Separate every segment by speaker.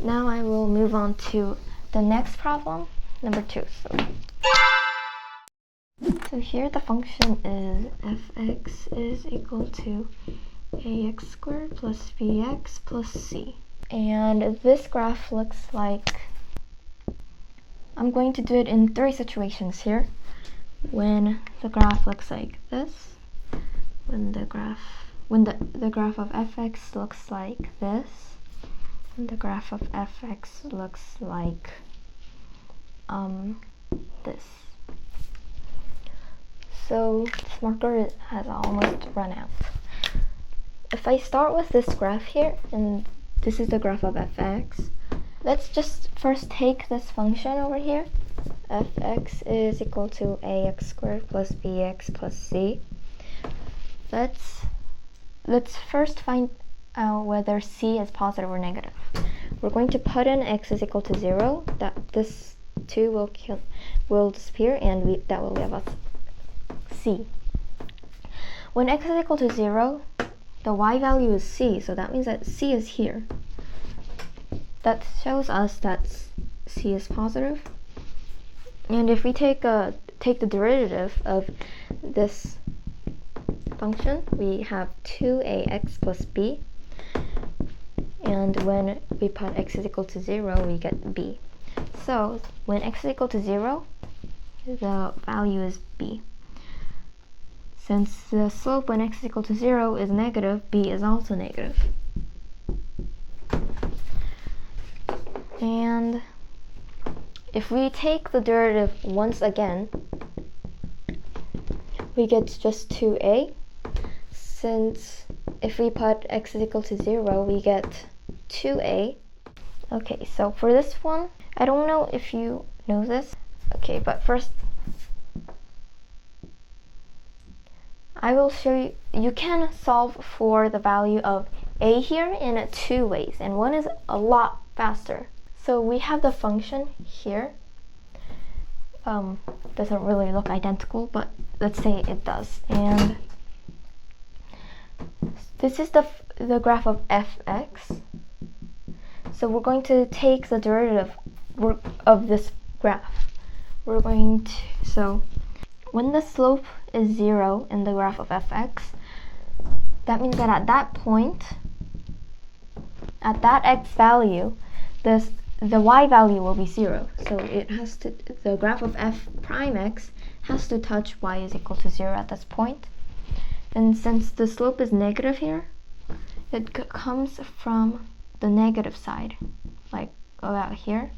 Speaker 1: Now I will move on to the next problem, number 2. So here the function is fx is equal to ax squared plus bx plus c. And this graph looks like, I'm going to do it in 3 situations here. When the graph looks like this, when the graph of fx looks like this, and the graph of fx looks like this. So this marker has almost run out. If I start with this graph here, and this is the graph of fx, let's just first take this function over here. Fx is equal to ax squared plus bx plus c. Let's first find out whether c is positive or negative. We're going to put in x is equal to 0. That this 2 will disappear, and that will give us c. When x is equal to 0, the y value is c, so that means that c is here. That shows us that c is positive. And if we take the derivative of this function, we have 2ax plus b. And when we put x is equal to 0, we get b. So when x is equal to 0, the value is b. Since the slope when x is equal to 0 is negative, b is also negative. And if we take the derivative once again, we get just 2a. Since if we put x is equal to 0, we get 2a. Okay, so for this one, I don't know if you know this. Okay, but first, I will show you. You can solve for the value of a here in 2 ways, and one is a lot faster. So we have the function here. Doesn't really look identical, but let's say it does. And this is the graph of fx. So we're going to take the derivative of this graph. So when the slope is 0 in the graph of fx, that means that at that point, at that x value, the y value will be 0. So the graph of f prime x has to touch y is equal to 0 at this point. And since the slope is negative here, it comes from the negative side, like about here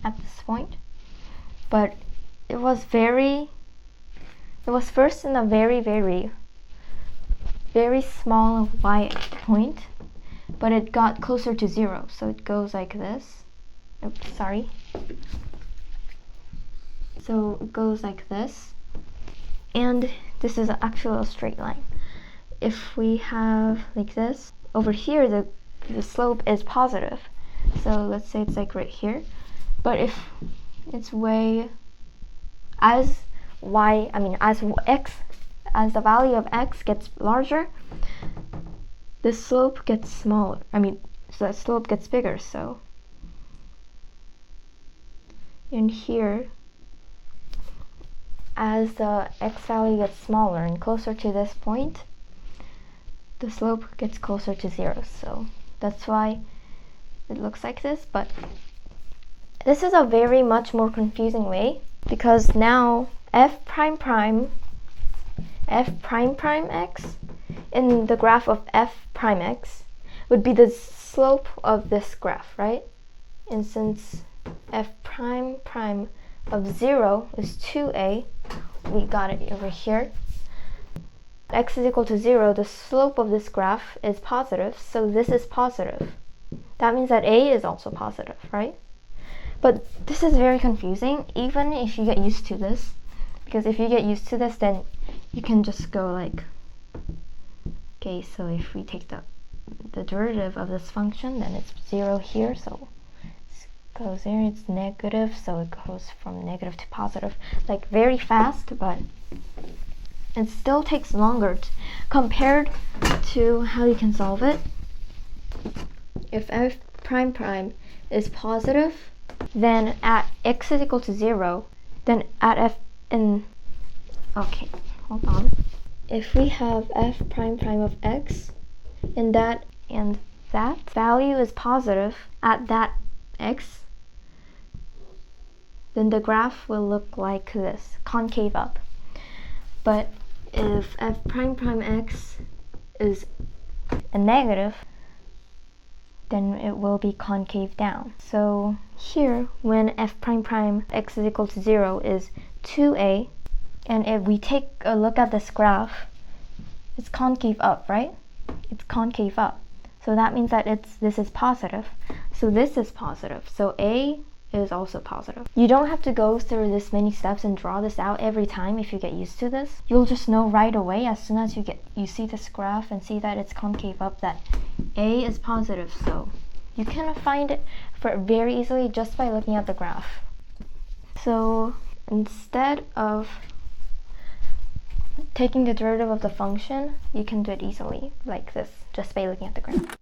Speaker 1: at this point. But it was first in a very, very, very small y point, but it got closer to 0, so it goes like this. Oops, sorry. So it goes like this, and this is actually a straight line. If we have like this, over here the slope is positive, so let's say it's like right here. But if it's as the value of x gets larger, the slope gets smaller. So the slope gets bigger. So in here, as the x value gets smaller and closer to this point, the slope gets closer to 0. So that's why it looks like this. But this is a very much more confusing way, because now f prime x in the graph of f prime x would be the slope of this graph, right? And since f prime of 0 is 2a, we got it over here. X is equal to 0, the slope of this graph is positive, so this is positive. That means that a is also positive, right? But this is very confusing, even if you get used to this, because if you get used to this, then you can just go like, okay, so if we take the derivative of this function, then it's 0 here, so it goes there, it's negative, so it goes from negative to positive, like very fast, but it still takes longer compared to how you can solve it. If f prime prime is positive, then at x is equal to 0, then at f in, okay, hold on. If we have f prime prime of x, and that value is positive at that x, then the graph will look like this, concave up. But if f prime prime x is a negative, then it will be concave down. So here, when f prime prime x is equal to 0 is 2a, and if we take a look at this graph, it's concave up, right? It's concave up. So that means that this is positive. So this is positive. So a is also positive. You don't have to go through this many steps and draw this out every time if you get used to this. You'll just know right away as soon as you see this graph and see that it's concave up that a is positive. So you can find it very easily just by looking at the graph. So instead of taking the derivative of the function, you can do it easily like this just by looking at the graph.